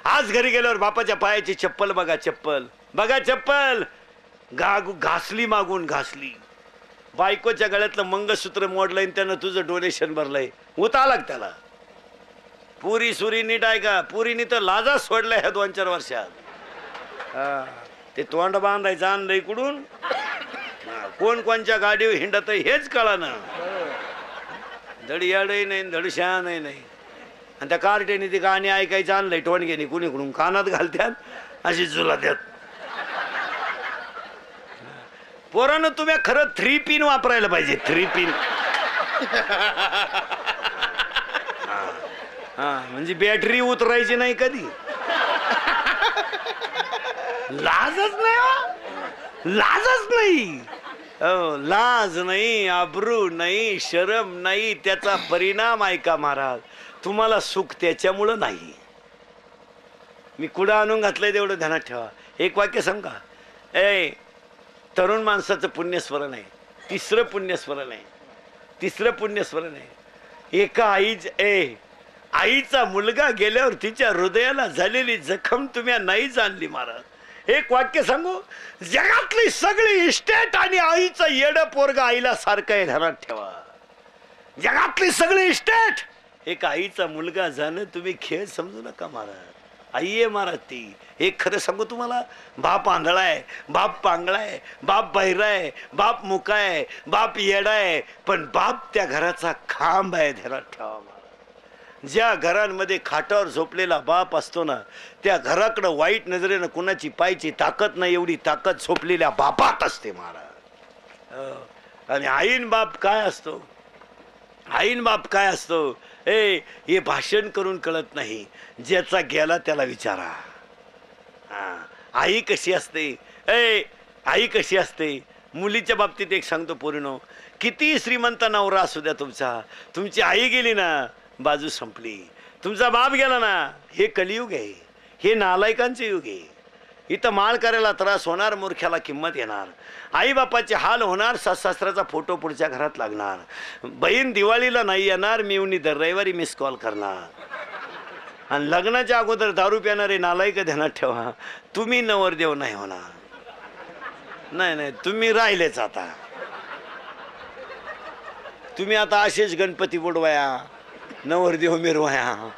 आज घरी गेल्यावर बापाच्या पायाची चप्पल बघा, चप्पल बघा, चप्पल घासली, मागून घासली. बायकोच्या गळ्यातलं मंगळसूत्र मोडलंय, त्यानं तुझं डोनेशन भरलंय, उता लाग त्याला. पुरी सुरी नीट आहे का? पुरीनी तर लाजा सोडलाय ह्या 2-4 वर्षात. ते तोंड बांधायचं आणलंय कुठून, कोण कोणच्या गाडीवर हिंडत हेच कळा ना. धडयाडही नाही, धडशानही नाही. आणि त्या कार्टेने ती गाणी ऐकायचं आणलंय टोणग्याने कुणीकडून, कानात घालत्यात अशी जुला द्यात. पोरानं तुम्ही खरं 3 पिन वापरायला पाहिजे, 3 पिन. म्हणजे बॅटरी उतरायची नाही कधी. लाजच नाही, लाजच नाही. लाज नाही, आबरू नाही, शरम नाही. त्याचा परिणाम ऐका महाराज, तुम्हाला सुख त्याच्यामुळं नाही. मी कुठं आणून घातलंय तेवढं ध्यानात ठेवा. एक वाक्य सांगा. तरुण माणसाचं पुण्यस्मरण आहे, 3रं पुण्यस्मरण आहे, 3रं पुण्यस्मरण आहे. एका आईचा मुलगा गेल्यावर तिच्या हृदयाला झालेली जखम तुम्ही नाही जाणली महाराज. एक वाक्य सांगू, जगातली सगळी इस्टेट आणि आईचं येडं पोरगा आईला सारखं आहे, ध्यानात ठेवा. जगातली सगळी इस्टेट एक आईचा मुलगा जाणं तुम्ही खेळ समजू नका महाराज. आई आहे महाराज ती. एक खरं सांगू तुम्हाला, बाप आंधळा आहे, बाप पांगळा आहे, बाप बहिरा आहे, बाप मुका आहे, बाप येडा आहे, पण बाप त्या घराचा खांब आहे, ध्यानात ठेवा. ज्या घरांमध्ये खाटावर झोपलेला बाप असतो ना, त्या घराकडं वाईट नजरेनं कुणाची पायची ताकद नाही, एवढी ताकद झोपलेल्या बापात असते महाराज. आणि आईन बाप काय असतो, आईन बाप काय असतो, हे भाषण करून कळत नाही, ज्याचा गेला त्याला विचारा. आई कशी असते, आई कशी असते. मुलीच्या बाबतीत एक सांगतो पोरीनो, किती श्रीमंत नवरा असू द्या तुमचा, तुमची आई गेली ना बाजू संपली. तुमचा बाप गेला ना, हे कलियुग आहे, हे नालायकांचे युग आहे. इथं माळ करायला त्रास होणार, मूर्ख्याला किंमत येणार, आई बापाचे हाल होणार, सासऱ्याचा फोटो पुढच्या घरात लागणार, बहीण दिवाळीला नाही येणार, मिवणी दर रविवारी मिस कॉल करणार. आणि लग्नाच्या अगोदर दारू प्यानारे नालायक ध्यानात ठेवा, तुम्ही नवरदेव नाही होणार. नाही, तुम्ही राहिलेच. आता तुम्ही आता असेच गणपती बुडवाया, नवरदेव मिरवाया,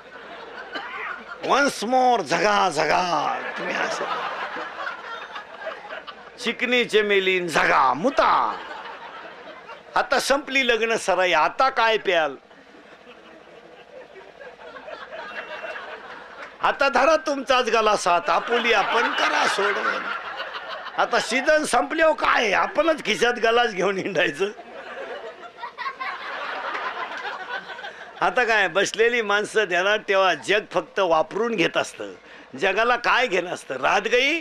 वन्स मोर झगा झगा. तुम्ही असं चिकनी चमेलीन झगा मुता. आता संपली लग्न सराई, आता काय प्याल. आता धरा तुमचाच गला साथ, आपुली आपण करा सोडून. आता सीझन संपले हो, काय आपणच खिशात गलाच घेऊन हिंडायचं. आता काय बसलेली माणसं ध्यानात ठेवा, जग फक्त वापरून घेत असतं, जगाला काय घेणं असतं. रात गई,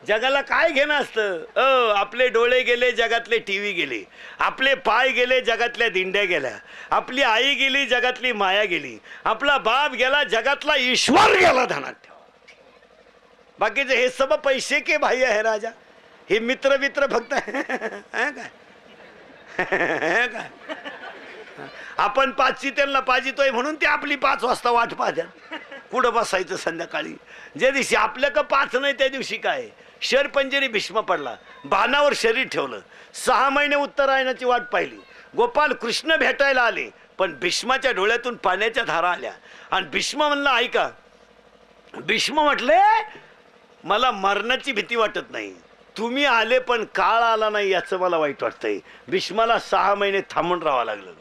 जगाला काय घेणं असतं. आपले डोळे गेले, जगातले टीव्ही गेले, आपले पाय गेले, जगातल्या दिंड्या गेल्या, आपली आई गेली, जगातली माया गेली, आपला बाप गेला, जगातला ईश्वर गेला. ध्यानात ठेवा. बाकीचे हे सब पैसे के भाई आहे राजा, हे मित्र मित्र फक्त काय काय. आपण 5ची त्यांना पाजितोय म्हणून ते आपली 5 वाजता वाट पाहतात. कुठं बसायचं संध्याकाळी. ज्या दिवशी आपल्या का 5 नाही त्या दिवशी काय शरपंजरी भीष्म पडला, बाणावर शरीर ठेवलं, 6 महिने उत्तरायणाची वाट पाहिली. गोपाल कृष्ण भेटायला आले, पण भीष्माच्या डोळ्यातून पाण्याच्या धारा आल्या. आणि भीष्म म्हणला ऐका, भीष्म म्हटले मला मरणाची भीती वाटत नाही, तुम्ही आले पण काळ आला नाही याचं मला वाईट वाटतंय. भीष्माला 6 महिने थांबून राहावं लागलं.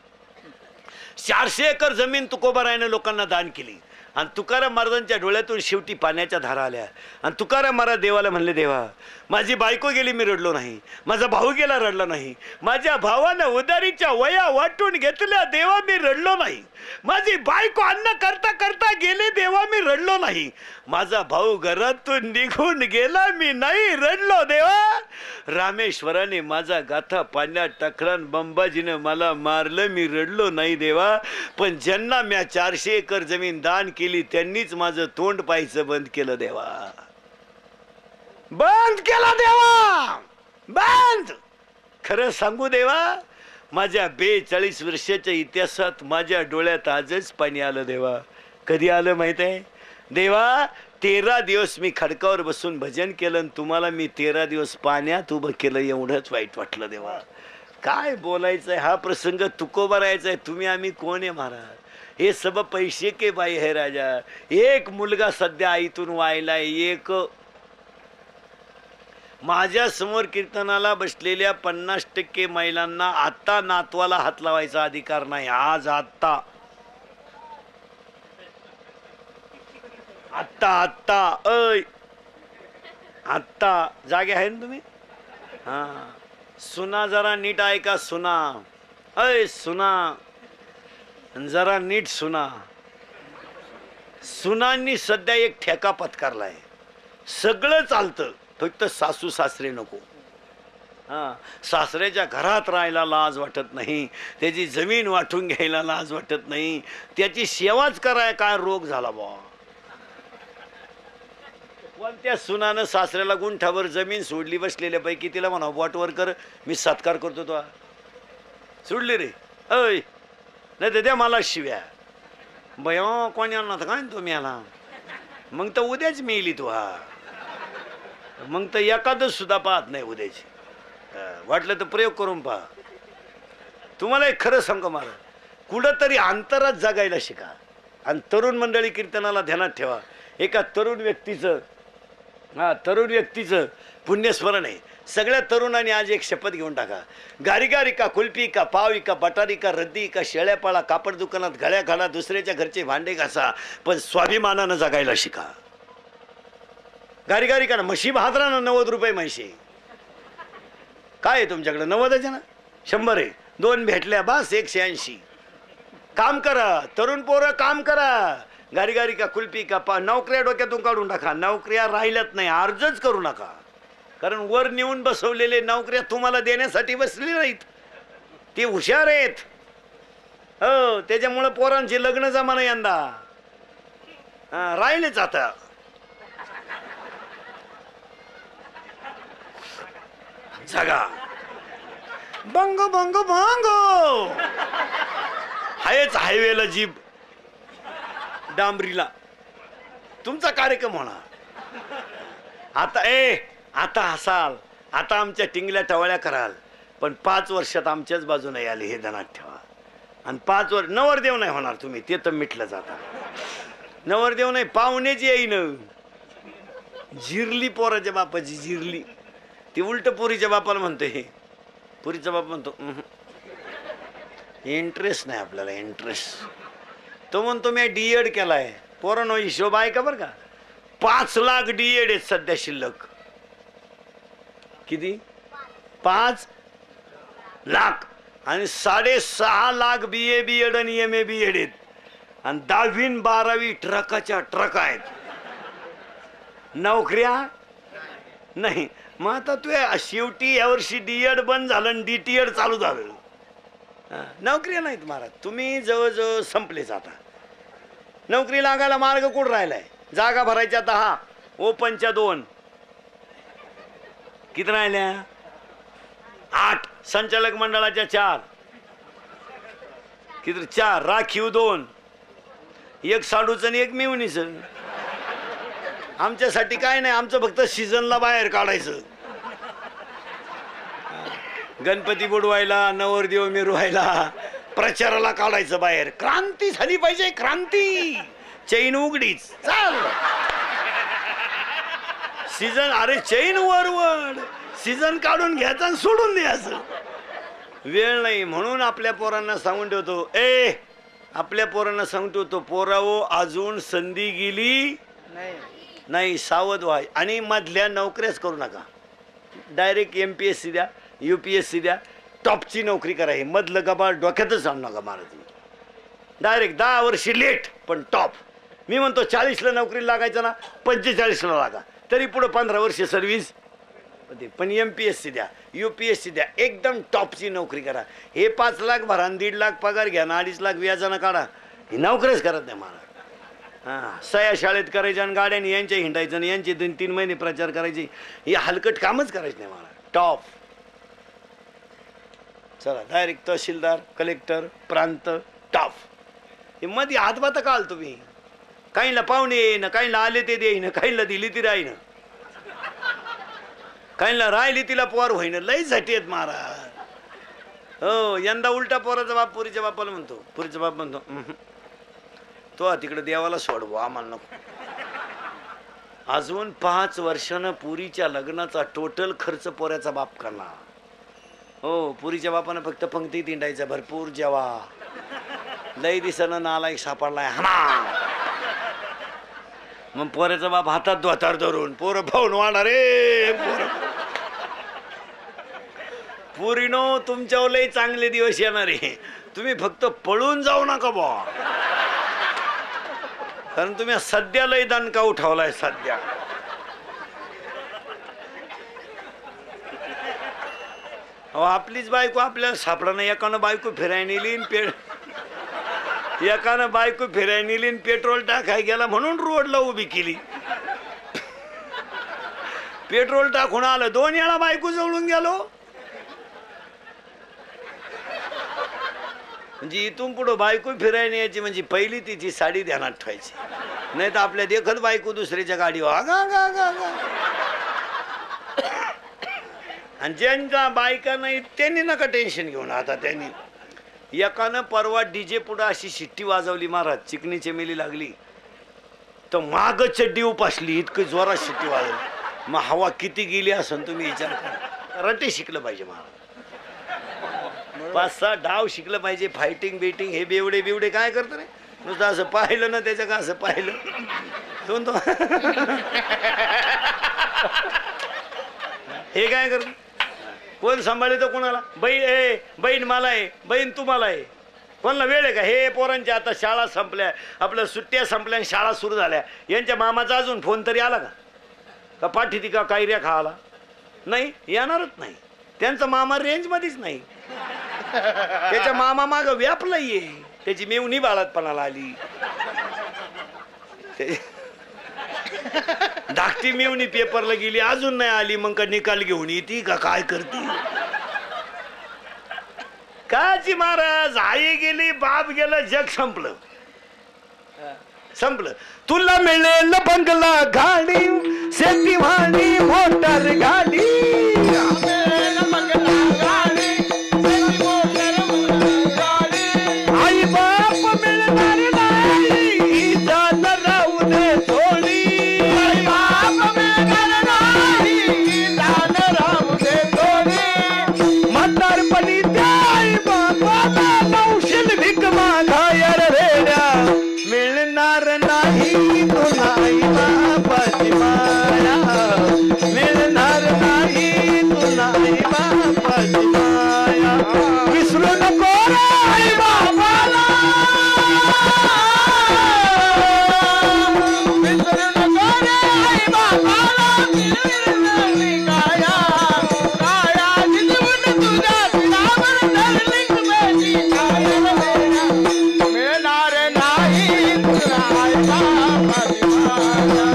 400 एकर जमीन तुकोबारायनं लोकांना दान केली. आणि तुकाराम महाराजांच्या डोळ्यातून शेवटी पाण्याच्या धारा आल्या. आणि तुकाराम महाराज देवाला म्हणले, देवा माझी बायको गेली मी रडलो नाही, माझा भाऊ गेला रडला नाही, माझ्या भावानं उदारीच्या वया वाटून घेतल्या देवा मी रडलो नाही, माझी बायको अन्न करता करता गेले देवा मी रडलो नाही, माझा भाऊ घरातून निघून गेला मी नाही रडलो देवा, रामेश्वराने माझा गाथा पाण्यात टाकला, बंबाजीनं मला मारलं मी रडलो नाही देवा, पण ज्यांना म्या 400 एकर जमीन दान केली त्यांनीच माझं तोंड पाहायचं बंद केलं देवा, बंद केला देवा, बंद. खरं सांगू देवा, माझ्या 42 वर्षाच्या इतिहासात माझ्या डोळ्यात आजच पाणी आलं देवा. कधी आलं माहित आहे? देवा 13 दिवस मी खडकावर बसून भजन केलं आणि तुम्हाला मी 13 दिवस पाण्यात उभं केलं, एवढंच वाईट वाटलं देवा. काय बोलायचंय, हा प्रसंग तुकोबा राहायचा आहे. तुम्ही आम्ही कोण आहे महाराज? हे सब पैसे के बाई है राजा. एक मुलगा सध्या आईतून वायलाय, एक माझ्या समोर कीर्तनाला बसलेल्या 50% महिलांना आता नातवाला हात लावायचा अधिकार नाही. आज आत्ता आत्ता आत्ता ऐ आत्ता जागे आहे ना तुम्ही? हा, सुना जरा नीट ऐका. सुना, ऐ सुना, जरा नीट सुना. सुनांनी सध्या एक ठेका पत्कारलाय. सगळं चालतं, फक्त सासू सासरे नको. हा, सासऱ्याच्या घरात राहायला लाज वाटत नाही, त्याची जमीन वाटून घ्यायला लाज वाटत नाही, त्याची सेवाच कराय काय रोग झाला बा. कोणत्या सुनानं सासऱ्याला गुंठावर जमीन सोडली बसलेल्या पैकी तिला म्हणा बोटवर कर, मी सत्कार करतो. तो सोडली रे, ऐ नाही तर द्या मला शिव्या. बया कोणी आणणार काय तो मेला, मग तर उद्याच मेली तू. हा, मग तर एखादच सुद्धा पाहत नाही उद्याची. वाटलं तर प्रयोग करून पहा. तुम्हाला एक खरं सांगू महाराज, कुठंतरी अंतरात जगायला शिका. आणि तरुण मंडळी कीर्तनाला ध्यानात ठेवा. एका तरुण व्यक्तीचं पुण्यस्मरण आहे. सगळ्या तरुणांनी आज एक शपथ घेऊन टाका. गारी का कुल्फी का पावी का बटारी का रद्दी का शेळ्यापाळा कापड दुकानात गळ्या घाला, दुसऱ्याच्या घरचे भांडे घासा, पण स्वाभिमानानं जगायला शिका. गारी का ना म्हशी भादरा ना 90 रुपये म्हशी. काय आहे तुमच्याकडे? 90 आहे ना, 100 आहे. 2 भेटल्या बस 180. काम करा तरुण पोरं, काम करा. गारी का कुल्फी का नोकऱ्या डोक्यातून काढून टाका. नोकऱ्या राहिल्यात नाही, अर्जच करू नका. कारण वर नेऊन बसवलेले नोकऱ्या तुम्हाला देण्यासाठी बसले नाहीत. ते हुशार आहेत. हो, त्याच्यामुळे पोरांची लग्न जमाना यंदा राहिलेच. आता जागा बंग बंग बंग हायच हायवेला जीप डांबरीला तुमचा कार्यक्रम होणार. आता हसाल, आता आमच्या टिंगल्या टवळ्या कराल, पण 5 वर्षात आमच्याच बाजूने आले हे ध्यानात ठेवा. आणि 5 वर्ष नवरदेव नाही होणार तुम्ही, ते तर मिटलं जाता. नवरदेव नाही, पाहुणेच येईन. जिरली पोराच्या बापाची जिरली. ती उलट पुरीच्या बापाला म्हणते. पुरीचा बाप म्हणतो इंटरेस्ट नाही आपल्याला, इंटरेस्ट. तो म्हणतो मी DED केलाय. पोरांनो हिशोब आहे का बरं का? 5 लाख DED आहेत सध्या शिल्लक. किती? 5 लाख. आणि 6.5 लाख BA BEd आणि MA BEd आहेत. आणि 10वी 12वी ट्रकाच्या ट्रक आहेत. नोकऱ्या नाही. मग आता तू शेवटी यावर्षी DED बंद झालं आणि DTED चालू झालं. नोकरी नाहीत महाराज. तुम्ही जवळजवळ संपलेच. आता नोकरी लागायला मार्ग कुठं राहिलाय? जागा भरायच्या 10, ओपनच्या 2, किती राहिल्या? 8, संचालक मंडळाच्या 4, किती? 4, राखीव 2, एक साडूचं आणि एक मिवणीचं. आमच्यासाठी काय नाही, आमचं फक्त सीझनला बाहेर काढायचं. गणपती बुडवायला, नवरदेव मिरवायला, प्रचाराला काढायचं बाहेर. क्रांती झाली पाहिजे, क्रांती. चैन उघडीच चाल सीझन. अरे चैन वरवड, सीझन काढून घ्यायचं आणि सोडून द्यायचं. वेळ नाही. म्हणून आपल्या पोरांना सांगून ठेवतो, आपल्या पोरांना सांगतो तो, पोरावो अजून संधी गेली नाही, सावध व्हा. आणि मधल्या नोकऱ्याच करू नका. डायरेक्ट MPSC द्या, UPSC द्या, टॉपची नोकरी करा. हे मधलं गबाळ डोक्यातच आणू नका महाराज. डायरेक्ट 10 वर्षी लेट पण टॉप. मी म्हणतो 40ला नोकरी लागायचं ना, 45ला लागा, तरी पुढं 15 वर्ष सर्व्हिस. पण MPSC द्या, UPSC द्या, एकदम टॉपची नोकरी करा. हे 5 लाख भरा, 1.5 लाख पगार घ्या ना, 2.5 लाख व्याजानं काढा. ही नोकरीच करत नाही महाराज. सया शाळेत करायच्या आणि गाड्याने यांच्या हिंडायचं आणि यांचे 2-3 महिने प्रचार करायचे. हे हलकट कामच करायचं नाही महाराज. टॉप. चला डायरेक्ट तहसीलदार, कलेक्टर, प्रांत, टॉप. हे मध्ये हातभात काल तुम्ही काहींना पाहुणे येईन, काहींना आले ते देईन, काहींना दिली ती राहीन, काहींना राहिली तिला पोर होईन. लई साठी आहेत महाराज. हो, यंदा उलटा पोराचा बाप पुरीच्या बापाला म्हणतो. पुरीचा बाप म्हणतो तो तिकडे देवाला सोडवो, आम्हाला नको. अजून 5 वर्षानं पुरीच्या लग्नाचा टोटल खर्च पोऱ्याचा बाप करणार. हो, पुरीच्या बापानं फक्त पंक्ती तिंडायचा, भरपूर जेवा. लई दिसानं नालायक सापडलाय हा. मग पोऱ्याचा बाप हातात द्वातार धरून पोरं पाहून वाढा रे. पुरीनो, तुमच्यावर लई चांगले दिवस येणार आहे. तुम्ही फक्त पळून जाऊ नका बा, कारण तुम्ही सध्या लई दणका उठवलाय. सध्या आपलीच बायको आपल्याला सापडा नाही. एकानं बायको फिरायला नेली, एकानं बायको फिरायला नेली, पेट्रोल टाकाय गेला म्हणून रोडला उभी केली. पेट्रोल टाकून आलं, 2 वेळा बायको जवळून गेलो. म्हणजे इथून पुढं बायको फिरायला यायची म्हणजे पहिली तिची साडी ध्यानात ठेवायची, नाही तर आपल्या देखत बायको दुसऱ्याच्या गाडीवर आणि ज्यांच्या बायका नाही त्यांनी नका टेन्शन घेऊन. आता त्यांनी एकानं परवा डीजे पुढं अशी शिट्टी वाजवली महाराज, चिकनी चेमेली लागली तर माग चड्डी उपासली, इतकी जोरात शिट्टी वाजवली. मग हवा किती गेली असं तुम्ही विचार करा. रटे शिकलं पाहिजे महाराज, 5-6 डाव शिकलं पाहिजे. फायटिंग बिटिंग हे बेवडे बिवडे काय करतं रे, नुसतं असं पाहिलं ना त्याचं का असं पाहिलं दोन हे काय करत. कोण सांभाळले तर कोणाला. बहीण मला आहे, बहीण तुम्हाला आहे, कोणाला वेळ आहे का. हे पोरांच्या आता शाळा संपल्या, आपल्या सुट्ट्या संपल्या, शाळा सुरू झाल्या. यांच्या मामाचा अजून फोन तरी आला का पाठी ती का कायऱ्या खायला नाही, येणारच नाही. त्यांचा मामा रेंजमध्येच नाही. त्याच्या मामा माग व्यापलाय, त्याची मेवणी बाळातपणाला आली. धाकटी मेवणी पेपरला गेली, अजून नाही आली. मग का निकाल घेऊन येते का काय करते काची महाराज. आई गेली, बाप गेलं, जग संपलं. तुला मिळेल बंगला गाडी, शेती वाणी मोटर गाडी, आई बाप मिळणार नाही, जान राहू दे थोडी. आई बाप मिळणार नाही, जान राहू दे थोडी. म्हातारपणी त्या आई बापाला नवशील भीक मागायर रेड्या. मिळणार नाही तुला आई बापाची माया, मिळणार नाही तुला आई बापाची माया. विसरू नको रे आई बापाला, विसरू नको रे आई बापाला. काया काया जिजवून तुझ्या शिरावर धरली तुझी काया. मिळणार नाही तुला आई बापाची माया,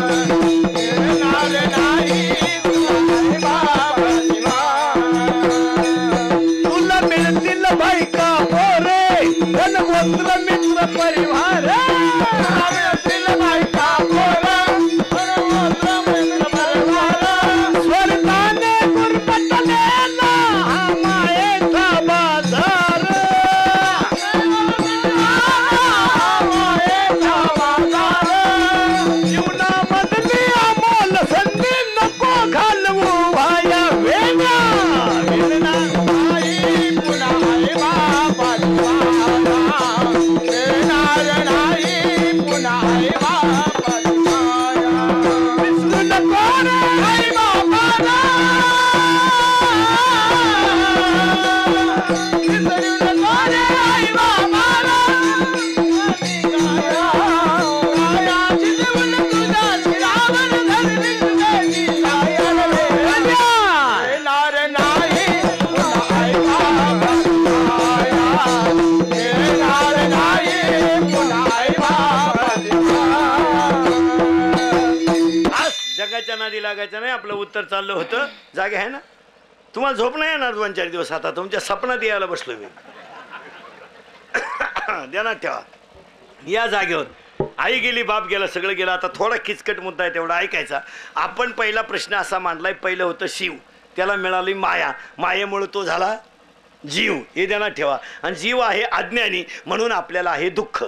मिळणार नाही तुला आई बापाची माया. तुला मिळतील बायका पोरे, धनवंत मित्र परिवार. मिळतील बायका पोरे, धनवंत मित्र परिवार. स्वर्गाने गुरबटले ना मायेचा बाजार, मायेचा बाजार. जीवनामधली अमोल संधी नको घालवू वाया वेगळा. मिळणार नाही पुन्हा आई बापाची माया, मिळणार नाही पुन्हा आई बापाची माया. विसरू नको रे आई बापाला, विसरू नको रे आई बापाला. काया जिजवून तुझ्या शिरावर धरली तुझी काया. मिळणार नाही पुन्हा आई बापाची माया, मिळणार नाही पुन्हा आई बापाची माया. जगाच्या नादी लागायचं नाही. आपलं उत्तर चाललं होतं. जागे आहे ना, तुम्हाला झोप नाही येणार 2-4 दिवस. आता तुमच्या सपनात यायला बसलो मी. ध्यानात ठेवा या जागेवर. आई गेली, बाप गेला, सगळं गेलं. आता थोडा किचकट मुद्दा आहे, तेवढा ऐकायचा. आपण पहिला प्रश्न असा मांडलाय, पहिलं होतं शिव, त्याला मिळाली माया, मायेमुळे तो झाला जीव. हे ध्यानात ठेवा. आणि जीव आहे अज्ञानी, म्हणून आपल्याला आहे दुःख.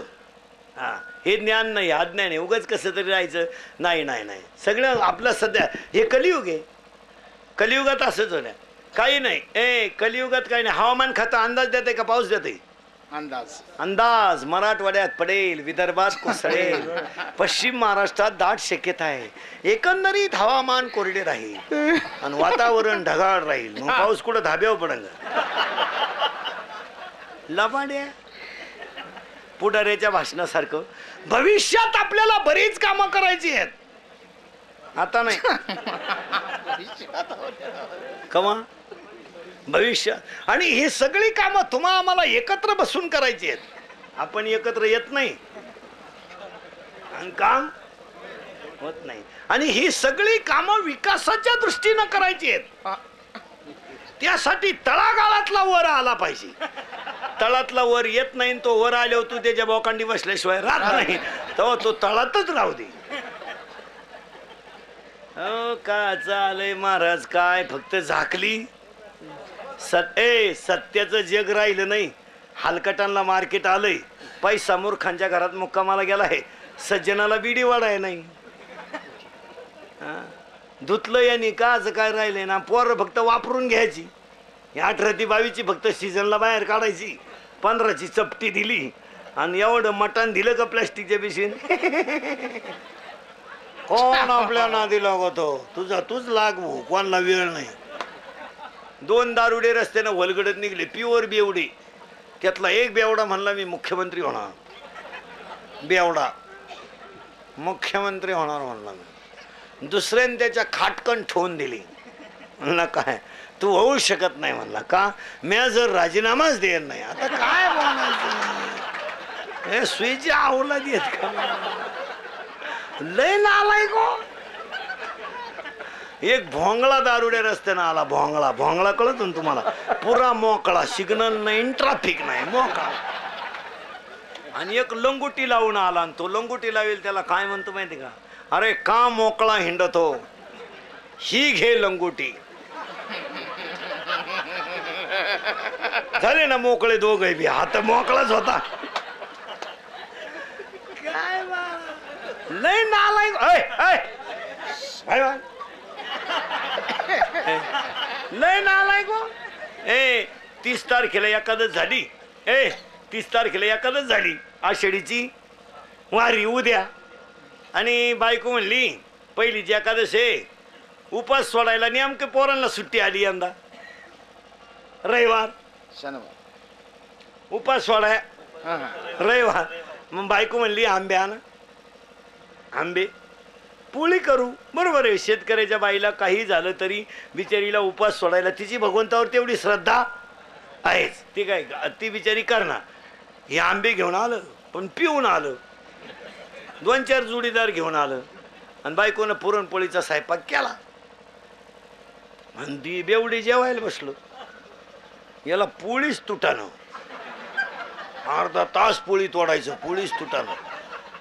हा, हे ज्ञान नाही, अज्ञान आहे. उगाच कसं तरी राहायचं नाही. नाही नाही, सगळं आपलं सध्या हे कलियुग आहे. कलियुगात असंच होण्या काही नाही. कलियुगात काही नाही. हवामान खातं अंदाज देते का पाऊस देते? अंदाज. मराठवाड्यात पडेल, विदर्भात कोसळेल, पश्चिम महाराष्ट्रात दाट शक्यता आहे. एकंदरीत हवामान कोरडे राहील आणि वातावरण ढगाळ राहील. मग पाऊस कुठं धाब्यावर पडेल? लबाड्या पुढाऱ्याच्या भाषणासारखं. भविष्यात आपल्याला बरीच कामं करायची आहेत, आता नाही. कमा भविष्यात. आणि ही सगळी कामं तुम्हा आम्हाला एकत्र बसून करायची आहेत. आपण एकत्र येत नाही आणि काम होत नाही. आणि ही सगळी कामं विकासाच्या दृष्टीनं करायची आहेत. त्यासाठी तळागाळातला वर आला पाहिजे. तळातला वर येत नाही, तो वर आल्यावर तू त्याच्या बोकांडी बसल्याशिवाय राहत नाही, तेव्हा तो तळातच राहू दे. हो का चालय महाराज, काय फक्त झाकली. सत्याचं जग राहिलं नाही. हलकटांना मार्केट आलंय. पैसा मूर्खांच्या घरात मुक्कामाला गेला आहे. सज्जनाला बिडी वाढाय नाही. धुतलं यांनी काच काय राहिले ना. पोरं फक्त वापरून घ्यायची. 18 ते 22 फक्त सीझनला बाहेर काढायची. 15ची चपटी दिली आणि एवढं मटण दिलं का प्लॅस्टिकच्या पिशवीन. कोण आपल्या नादी लागतो? तूच लागू, कोणाला वेळ नाही. 2 दारुडे रस्त्यानं वलगडत निघले, प्युअर बेवडे. त्यातला एक बेवडा म्हणला मी मुख्यमंत्री होणार. बेवडा मुख्यमंत्री होणार म्हणला मी. दुसऱ्याने त्याच्या खाटकन ठेवून दिली. म्हणला काय तू होऊ शकत नाही म्हणला. का? मी जर राजीनामाच देत नाही. आता काय बोलायचं? हे सुईची आवला देत का? लय नालाय गो. एक भोंगळा दारुड्या रस्त्यानं आला. भोंगळा कळत ना तुम्हाला? पुरा मोकळा, सिग्नल नाही, ट्रॅफिक नाही, मोकळा. आणि एक लंगोटी लावून आला. आणि तो लंगोटी लावेल त्याला काय म्हणतो माहिती का? अरे का मोकळा हिंडतो, ही घे लंगोटी. झाले ना मोकळे दोघे बी. हात मोकळाच होता. काय लय नालाय. लय नालाय गो. 30 तारखेला एकादश झाली. 30 तारखेला एकादश झाली आषाढीची वारी उद्या. आणि बायको म्हणली पहिलीची एकादश आहे, उपास सोडायला. नेमके पोरांना सुट्टी आली यंदा रविवार, उपास सोडाय रविवार. मग बायको म्हणली आंबे आण, आंबे पोळी करू. बरोबर आहे, शेतकऱ्याच्या बाईला काही झालं तरी बिचारीला उपास सोडायला तिची भगवंतावर तेवढी श्रद्धा आहेच. ती काय ती बिचारी करणार. हे आंबे घेऊन आलं, पण पिऊन आलं. 2-4 जोडीदार घेऊन आलं. आणि बायकोनं पुरणपोळीचा स्वयंपाक केला. आणि ती बेवडी जेवायला बसलो. याला पोळीच तुटानं. अर्धा तास पोळी तोडायचं, पोळीच तुटानं.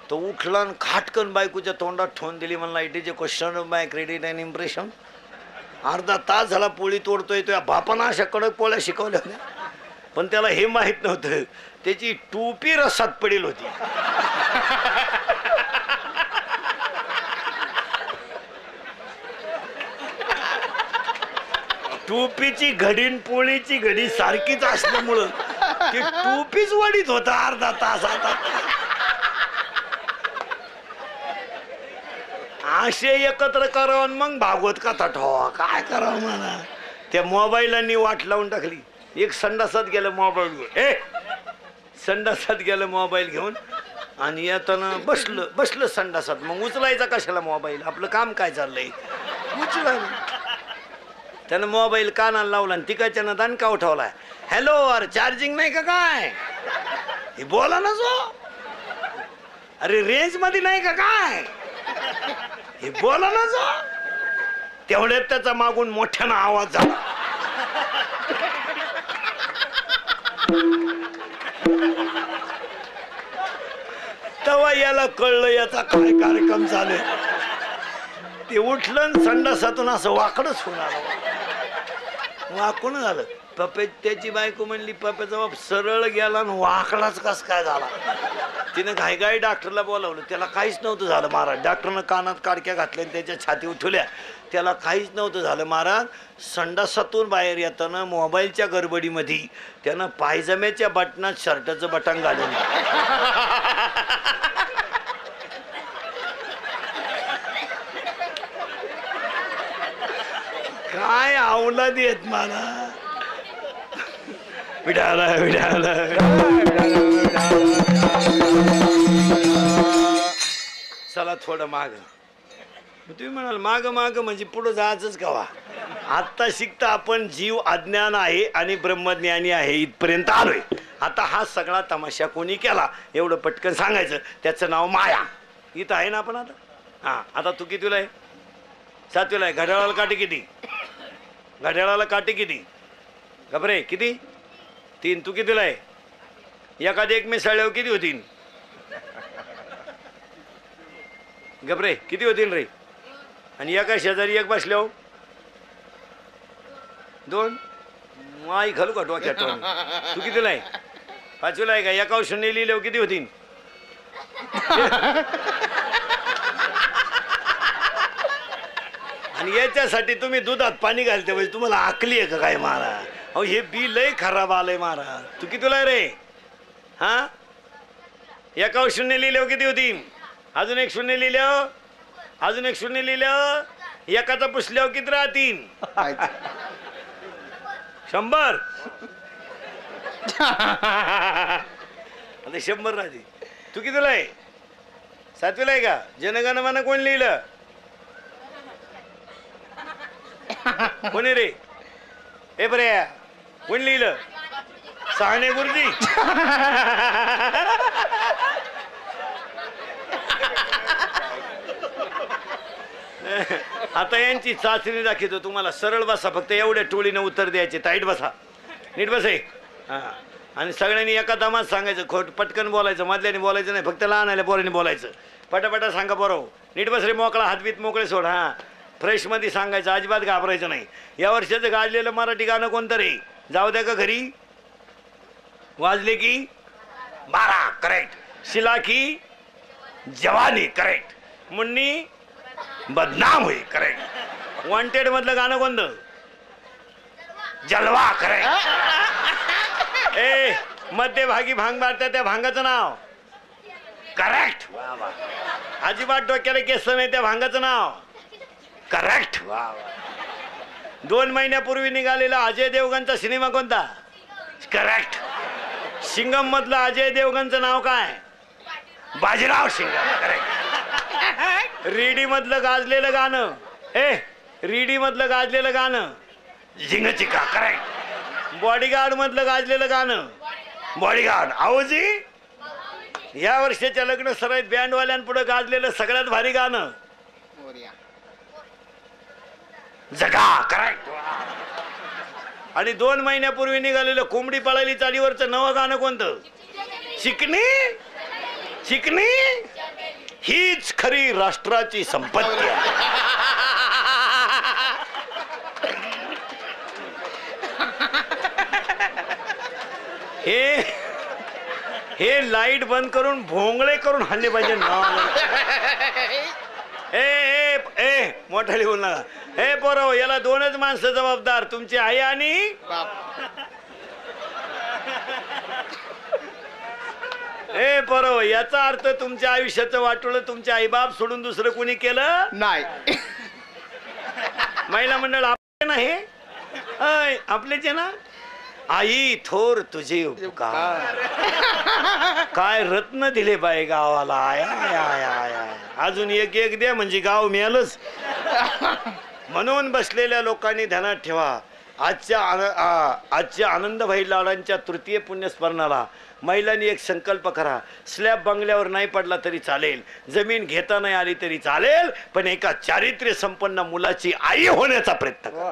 तो उठला आणि खाटकन बायकोच्या तोंडात ठेवून दिली. म्हणला it is a question of my credit and impression. अर्धा तास झाला पोळी तोडतोय. तो या बापानं अशा कडक पोळ्या शिकवल्या होत्या, पण त्याला हे माहित नव्हतं त्याची टोपी रसात पडेल होती. टोपीची घडी पोळीची घडी सारखीच असल्यामुळं ती टोपीच वडीत होता अर्धा तास. आता असे एकत्र करावं मग भागवत कथा ठेवा. काय करावं म्हणा. त्या मोबाईलांनी वाट लावून टाकली. एक संडासात गेलं मोबाईल घेऊन. संडासात गेलं मोबाईल घेऊन आणि येताना बसलं संडासात. मग उचलायचा कशाला मोबाईल? आपलं काम काय चाललंय? उचला. त्यानं मोबाईल कानाला लावला आणि तिकडच्यानं दणका उठवलाय. हॅलो, अरे चार्जिंग नाही का काय? हे बोला ना जो. अरे रेंज मध्ये नाही का काय? हे बोला ना जो. तेवढ्यात त्याचा मागून मोठ्यानं आवाज झाला. तेव्हा याला कळलं याचा काय कार्यक्रम चालू आहे. ते उठलं आणि संडासातून असं वाकडच होऊन आलं. वाकून झालं. पप्पे त्याची बायको म्हणली पप्प्याचा बाप सरळ गेला आणि वाकडाच कस काय झाला. तिनं घाई डॉक्टरला बोलावलं. त्याला काहीच नव्हतं झालं महाराज. डॉक्टरनं कानात काडक्या घातल्या आणि त्याच्या छाती उठवल्या. त्याला काहीच नव्हतं झालं महाराज. संडासातून बाहेर येताना मोबाईलच्या गडबडीमध्ये त्यानं पायजम्याच्या बटनात शर्टाचं बटन घालून काय अवलाद येत मला. विडाला विडाला चला थोडं माग. तुम्ही म्हणाल माग माग म्हणजे पुढं जायचंच कवा. आत्ता शिकता आपण जीव अज्ञान आहे आणि ब्रह्मज्ञानी आहे इथपर्यंत आलोय. आता हा सगळा तमाशा कोणी केला एवढं पटकन सांगायचं. त्याचं नाव माया. इथं आहे ना आपण आता. हां आता तू कितीला आहे? 7वीला आहे. घड्याळाला काठी किती? घड्याळाला काठी किती? घबरे किती? 3. तू कितीला आहे? एखादी एक मिसळल्यावर किती होतील? घबरे किती होतील रे? आणि एका शेजारी एक बसल्यावर 2. माई घालू का डोक्यात? तू कितीला आहे? 5वीला आहे का? एकावर 0 लिहिल्यावर किती होतील? आणि याच्यासाठी तुम्ही दुधात पाणी घालते म्हणजे तुम्हाला आकली आहे का काय महाराज? अहो हे बी लय खराब आलंय महाराज. तू कितीला आहे रे? हा एकावर 0 लिहिल्यावर किती होतील? अजून एक 0 लिहिल्यावर अजून एक 0 लिहिल्यावर एकाचा पुसल्यावर किती राहतील? 100. आता 100 राहतील. तू कितीला आहे? 7वीला आहे का? जनगण मन कोण लिहिलं? कोणी रे? ए बरे कोण लिहिलं? साने गुरुजी. आता यांची चाचणी दाखवतो तुम्हाला. सरळ बसा फक्त. एवढ्या टोळीनं उत्तर द्यायचे. ताईट बसा. नीट बसे. हां आणि सगळ्यांनी एका दमात सांगायचं. खोट पटकन बोलायचं. मधल्याने बोलायचं नाही. फक्त लहान आल्या पोरांनी बोलायचं. पटापटा सांगा बरोबर. नीट बस रे. मोकळा हातबीत मोकळे सोड. हां फ्रेशमध्ये सांगायचं. अजिबात घाबरायचं नाही. या वर्षाचं गाजलेलं मराठी गाणं कोणतं रे? जाऊ द्या का घरी. वाजले की 12. करेक्ट. शिला की जवानी. करेक्ट. मुन्नी बदनाम हुई. करेक्ट. वॉन्टेड मधलं गाणं कोणतं? जलवा. करेक्ट. ए मध्यभागी भांग मारतात त्या भांगाचं नाव? करेक्ट. वा वा. अजिबात डोक्याला केस नाही त्या भांगाचं नाव? करेक्ट. वा वा. 2 महिन्यापूर्वी निघालेला अजय देवगणचा सिनेमा कोणता? करेक्ट. सिंगम मधलं अजय देवगणचं नाव काय? बाजीराव सिंगम. करेक्ट. रेडी मधलं गाजलेलं गाणं? रेडी मधलं गाजलेलं गाणं? झिंगचिका. करेक्ट. बॉडीगार्ड मधलं गाजलेलं गाणं? बॉडीगार्ड. आऊजी या वर्षाच्या लग्न सराईत बँडवाल्यांपुढे गाजलेलं सगळ्यात भारी गाणं? जगा. करेक्ट. आणि 2 महिन्यापूर्वी निघालेलं कोंबडी पळाली चालीवरचं नवं गाणं कोणतं? चिकनी. चिकनी हीच खरी राष्ट्राची संपत्ती आहे. हे लाईट बंद करून भोंगळे करून हल्ले पाहिजे ना. ए ए मोठाली बोल नका. हे पोराव याला 2च माणसं जबाबदार. तुमची आई आणि ए पोराव याचा अर्थ तुमच्या आयुष्याचं वाटोळं तुमचे आईबाप सोडून दुसरं कोणी केलं नाही. महिला मंडळ आपले नाही. आपलेच आहे ना. आई थोर तुझे उपकार. काय रत्न दिले बाई गावाला. आया आया आया. अजून एक एक द्या म्हणजे गाव मिळालंच. म्हणून बसलेल्या लोकांनी ध्यानात ठेवा. आजच्या आनंदभाई लाडांच्या तृतीय पुण्यस्मरणाला महिलांनी एक संकल्प करा. स्लॅब बंगल्यावर नाही पडला तरी चालेल. जमीन घेता नाही आली तरी चालेल. पण एका चारित्र्य संपन्न मुलाची आई होण्याचा प्रयत्न करा.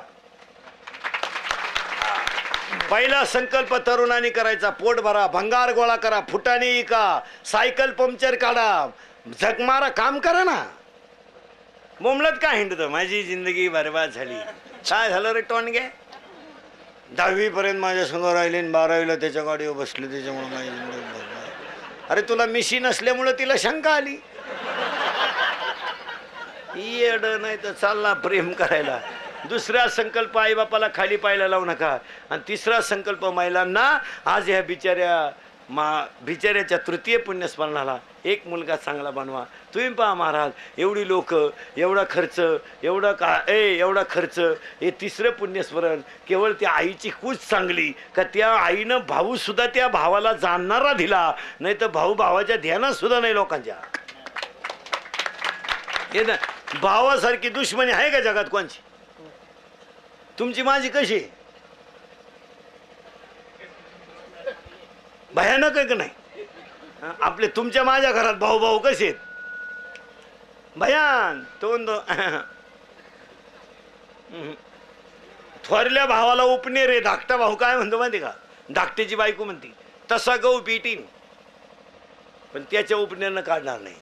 पहिला संकल्प तरुणांनी करायचा, पोट भरा, भंगार गोळा करा, फुटाणे इका, सायकल पंक्चर काढा, झकमारा, काम करा ना. बोमलत का हिंडत, माझी जिंदगी बरबाद झाली. काय झालं रे टोनगे? 10वी पर्यंत माझ्या संग राहिले आणि 12वीला त्याच्या गाडीवर बसले, त्याच्यामुळे माझी जिंदगी बरबाद. अरे तुला मिशी नसल्यामुळे तिला शंका आली. येड नाही तर चालला प्रेम करायला. दुसरा संकल्प आई बापाला खाली पाहायला लावू नका. आणि तिसरा संकल्प महिलांना, आज ह्या बिचाऱ्याच्या तृतीय पुण्यस्मरणाला एक मुलगा चांगला बनवा. तुम्ही पहा महाराज, एवढी लोक, एवढा खर्च, एवढा खर्च, हे तिसरं पुण्यस्मरण केवळ त्या आईची कूच चांगली का त्या आईनं भाऊ सुद्धा त्या भावाला जाणणारा दिला, नाही तर भाऊ भावाच्या ध्यानात सुद्धा नाही लोकांच्या. हे ना, भावासारखी दुश्मनी आहे का जगात कोणची? तुमची माझी कशी भयानक आहे का नाही? आपले तुमच्या माझ्या घरात भाऊ भाऊ कसे आहेत? भयान. थोरल्या भावाला उपनेर रे, धाकटा भाऊ काय म्हणतो माहिती का? धाकट्याची बायको म्हणती तसा गहू पिटीन, पण त्याच्या उपनेरनं काढणार नाही.